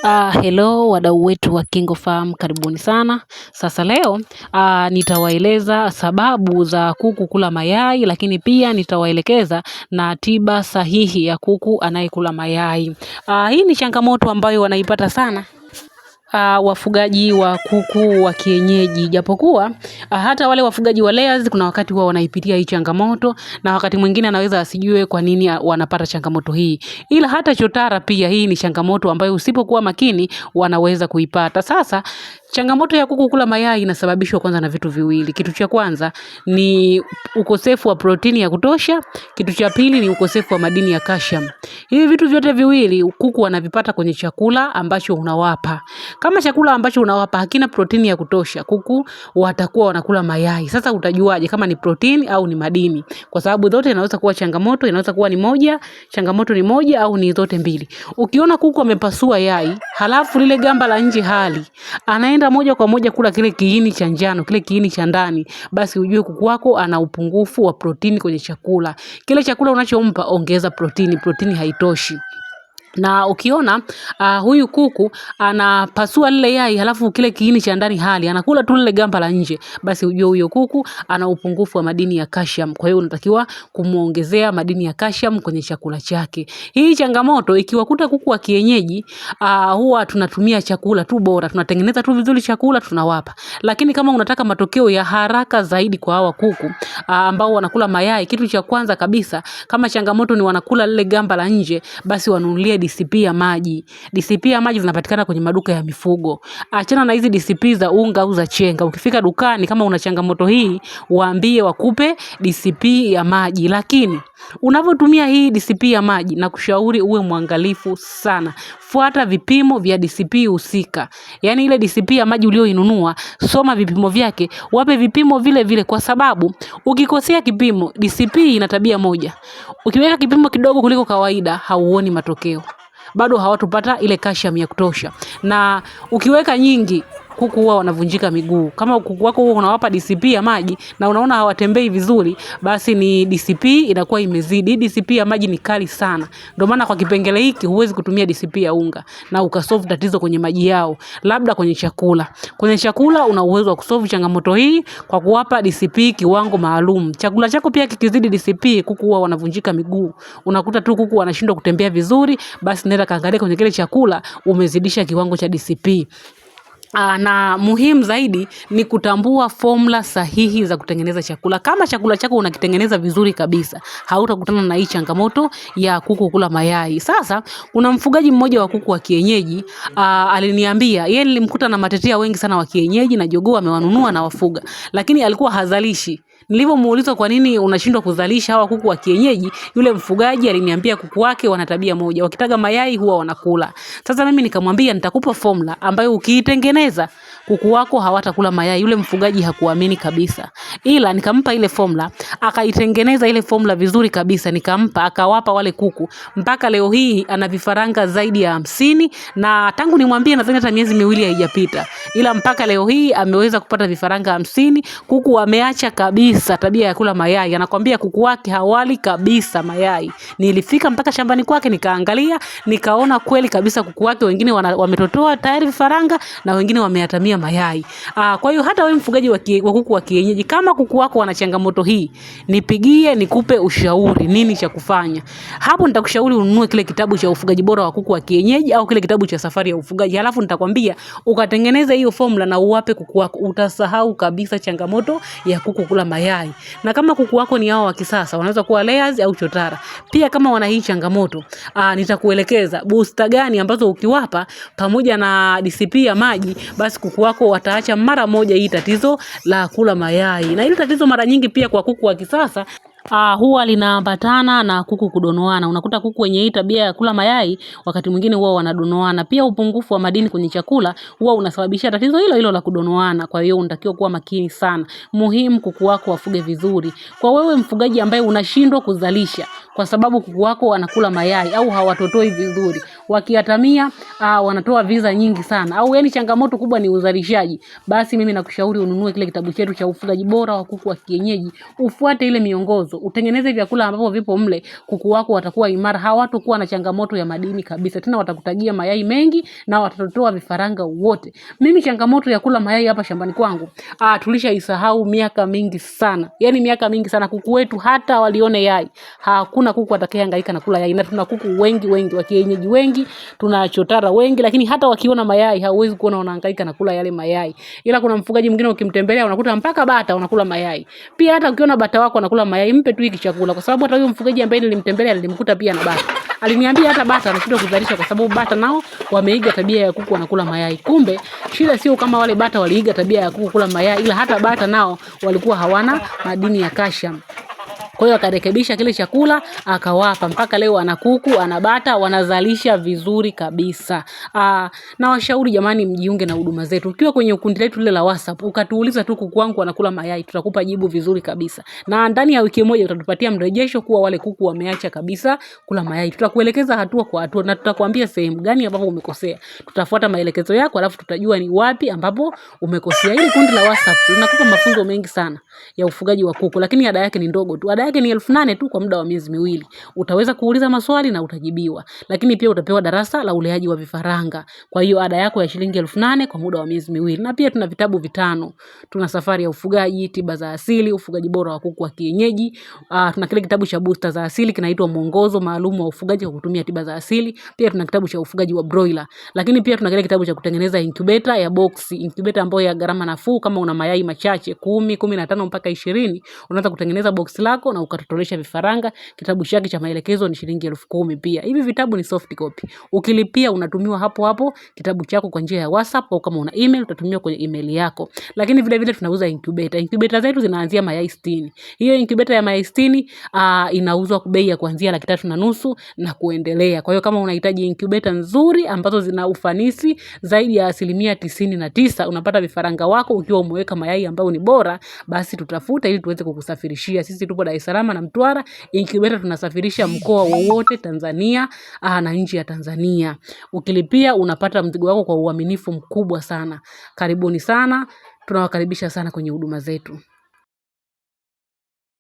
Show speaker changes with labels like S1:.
S1: Hello wadau wetu wa KingoFarm, karibuni sana. Sasa leo nitawaeleza sababu za kuku kula mayai, lakini pia nitawaelekeza na tiba sahihi ya kuku anayekula mayai. Hii ni changamoto ambayo wanaipata sana wafugaji wa kuku wa kienyeji, japokuwa hata wale wafugaji wa layers kuna wakati wao wanaipitia hii changamoto, na wakati mwingine anaweza asijue kwa nini wanapata changamoto hii. Ila hata chotara pia hii ni changamoto ambayo usipokuwa makini wanaweza kuipata. Sasa changamoto ya kuku kula mayai inasababishwa kwanza na vitu viwili. Kitu cha kwanza ni ukosefu wa protini ya kutosha, kitu cha pili ni ukosefu wa madini ya calcium. Hivi vitu vyote viwili kuku wanavipata kwenye chakula ambacho unawapa. Kama chakula ambacho unawapa hakina protini ya kutosha, kuku watakuwa wanakula mayai. Sasa utajuaje kama ni protini au ni madini? Kwa sababu zote inaweza kuwa changamoto, inaweza kuwa ni moja, changamoto ni moja au ni zote mbili. Ukiona kuku amepasua yai, halafu lile gamba la nje hali, anaenda moja kwa moja kula kile kiini cha njano, kile kiini cha ndani, basi ujue kuku wako ana upungufu wa protini kwenye chakula. Kile chakula unachompa ongeza protini, protini haitoshi. Na ukiona huyu kuku anapasua lile yai halafu kile kiini cha ndani hali anakula tu lile gamba la nje, basi ujue huyo kuku ana upungufu wa madini ya calcium. Kwa hiyo unatakiwa kumuongezea madini ya calcium kwenye chakula chake. Hii changamoto ikiwakuta kuku wa kienyeji, huwa tunatumia chakula tu bora, tunatengeneza tu vizuri chakula tunawapa. Lakini kama unataka matokeo ya haraka zaidi kwa hawa kuku ambao wanakula mayai, kitu cha kwanza kabisa, kama changamoto ni wanakula lile gamba la nje, basi wanunulie DCP ya maji. DCP ya maji zinapatikana kwenye maduka ya mifugo. Achana na hizi DCP za unga au za chenga. Ukifika dukani kama una changamoto hii, waambie wakupe DCP ya maji. Lakini unavyotumia hii DCP ya maji, na kushauri uwe mwangalifu sana. Fuata vipimo vya DCP husika. Yaani ile DCP ya maji ulioinunua, soma vipimo vyake, wape vipimo vile vile, kwa sababu ukikosea kipimo, DCP ina tabia moja. Ukiweka kipimo kidogo kuliko kawaida, hauoni matokeo. Bado hawatupata ile calcium ya kutosha. Na ukiweka nyingi, kuku huwa wanavunjika miguu. Kama kuku wako huwa unawapa DCP ya maji na unaona hawatembei vizuri, basi ni DCP inakuwa imezidi. DCP ya maji ni kali sana. Ndio maana kwa kipengele hiki huwezi kutumia DCP ya unga na ukasolve tatizo kwenye maji yao, labda kwenye chakula. Kwenye chakula una uwezo wa kusolve changamoto hii kwa kuwapa DCP kiwango maalum. Chakula chako pia kikizidi DCP, kuku huwa wanavunjika miguu. Unakuta tu kuku wanashindwa kutembea vizuri, basi nenda kaangalia kwenye kile chakula umezidisha kiwango cha DCP. Na muhimu zaidi ni kutambua formula sahihi za kutengeneza chakula. Kama chakula chako unakitengeneza vizuri kabisa, hautakutana na hii changamoto ya kuku kula mayai. Sasa kuna mfugaji mmoja wa kuku wa kienyeji aliniambia yeye nilimkuta na matetea wengi sana wa kienyeji na jogoo amewanunua na wafuga, lakini alikuwa hazalishi. Nilipomuuliza kwa nini unashindwa kuzalisha hawa kuku wa kienyeji, yule mfugaji aliniambia kuku wake wana tabia moja, wakitaga mayai huwa wanakula. Sasa mimi nikamwambia nitakupa formula ambayo ukiitengeneza kuku wako hawatakula mayai. Yule mfugaji hakuamini kabisa, ila nikampa ile formula, akaitengeneza ile formula vizuri kabisa, nikampa, akawapa wale kuku. Mpaka leo hii ana vifaranga zaidi ya 50, na tangu nimwambie nadhani hata miezi miwili haijapita, ila mpaka leo hii ameweza kupata vifaranga 50. Kuku wameacha kabisa tabia ya kula mayai. Anakuambia kuku wake hawali kabisa mayai. Nilifika mpaka shambani kwake nikaangalia, nikaona kweli kabisa kuku wake wengine wametotoa tayari vifaranga na wengine wameatamia mayai. Kwa hiyo hata wewe mfugaji wa kuku wa kienyeji, kama kuku wako wana changamoto hii, nipigie nikupe ushauri nini cha kufanya. Hapo nitakushauri ununue kile kitabu cha ufugaji bora wa kuku wa kienyeji au kile kitabu cha safari ya ufugaji. Halafu nitakwambia ukatengeneza hiyo formula na uwape kuku wako, utasahau kabisa changamoto ya kuku kula mayai. Na kama kuku wako ni hao wa kisasa, wanaweza kuwa layers au chotara, pia kama wana hii changamoto, nitakuelekeza booster gani ambazo ukiwapa pamoja na DCP ya maji, basi kuku wako wataacha mara moja hii tatizo la kula mayai. Na hili tatizo mara nyingi pia kwa kuku wa kisasa huwa linaambatana na kuku kudonoana. Unakuta kuku wenye hii tabia ya kula mayai wakati mwingine huwa wanadonoana. Pia upungufu wa madini kwenye chakula huwa unasababisha tatizo hilo hilo la kudonoana. Kwa hiyo unatakiwa kuwa makini sana. Muhimu kuku wako wafuge vizuri. Kwa wewe mfugaji ambaye unashindwa kuzalisha kwa sababu kuku wako wanakula mayai au hawatotoi vizuri, wakiatamia wanatoa viza nyingi sana, au yani changamoto kubwa ni uzalishaji, basi mimi nakushauri ununue kile kitabu chetu cha ufugaji bora wa kuku wa kienyeji. Ufuate ile miongozo, Utengeneze vyakula ambavyo vipo mle, kuku wako watakuwa imara, hawatakuwa na changamoto ya madini kabisa. Tena watakutagia mayai mengi na watatoa vifaranga wote. Mimi changamoto ya kula mayai hapa shambani kwangu, tulishaisahau miaka mingi sana. Yaani miaka mingi sana. Kuku wetu hata walione yai, hakuna kuku atakayehangaika na kula yai. Na tuna kuku wengi wa kienyeji wengi, tuna chotara wengi, lakini hata wakiona mayai hauwezi kuona wanahangaika na kula yale mayai. Ila kuna mfugaji mwingine ukimtembelea unakuta mpaka bata wanakula mayai. Pia hata ukiona bata wako anakula mayai, mpe tu hiki chakula, kwa sababu hata huyo mfugaji ambaye nilimtembelea nilimkuta pia na bata. Aliniambia hata bata anashindwa kuzalisha kwa sababu bata nao wameiga tabia ya kuku wanakula mayai. Kumbe shida sio kama wale bata waliiga tabia ya kuku kula mayai, ila hata bata nao walikuwa hawana madini ya calcium. Kwa hiyo akarekebisha kile chakula akawapa, mpaka leo ana kuku, ana bata, wanazalisha vizuri kabisa. Na washauri jamani, mjiunge na huduma zetu. Ukiwa kwenye kundi letu lile la WhatsApp, ukatuuliza tu kuku wangu wanakula mayai, tutakupa jibu vizuri kabisa. Na ndani ya wiki moja utatupatia mrejesho kuwa wale kuku wameacha kabisa kula mayai. Tutakuelekeza hatua kwa hatua na tutakwambia sehemu gani ambapo umekosea. Tutafuata maelekezo yako, alafu tutajua ni wapi ambapo umekosea. Hili kundi la WhatsApp linakupa mafunzo mengi sana ya ufugaji wa kuku, lakini ada yake ni ndogo tu. Ada yake ni 8,000 tu kwa muda wa miezi miwili. Utaweza kuuliza maswali na utajibiwa. Lakini pia utapewa darasa la uleaji wa vifaranga. Kwa hiyo ada yako ya shilingi 8,000 kwa muda wa miezi miwili. Na pia tuna vitabu 5. Tuna safari ya ufugaji, tiba za asili, ufugaji bora wa kuku wa kienyeji. Tuna kile kitabu cha booster za asili kinaitwa mwongozo maalum wa ufugaji kwa kutumia tiba za asili. Pia tuna kitabu cha ufugaji wa broiler. Lakini pia tuna kile kitabu cha kutengeneza incubator ya box, incubator ambayo ya gharama nafuu. Kama una mayai machache 10, 15 mpaka 20, unaweza kutengeneza box lako na ukatotolesha vifaranga. Kitabu chake cha maelekezo ni shilingi 10,000 pia. Hivi vitabu ni soft copy. Ukilipia unatumiwa hapo hapo kitabu chako kwa njia ya WhatsApp, au kama una email utatumiwa kwenye email yako. Lakini vile vile tunauza incubator. Incubator zetu zinaanzia mayai 60. Hiyo incubator ya mayai 60 inauzwa kwa bei ya kuanzia 3,500 na kuendelea. Kwa hiyo kama unahitaji incubator nzuri ambazo zina ufanisi zaidi ya 99%, unapata vifaranga wako ukiwa umeweka mayai ambayo ni bora, basi tutafuta ili tuweze kukusafirishia. Sisi tupo Dar es Salaam na Mtwara. Incubator tunasafirisha mkoa wowote Tanzania na nje ya Tanzania. Ukilipia unapata mzigo wako kwa uaminifu mkubwa sana. Karibuni sana. Tunawakaribisha sana kwenye huduma zetu.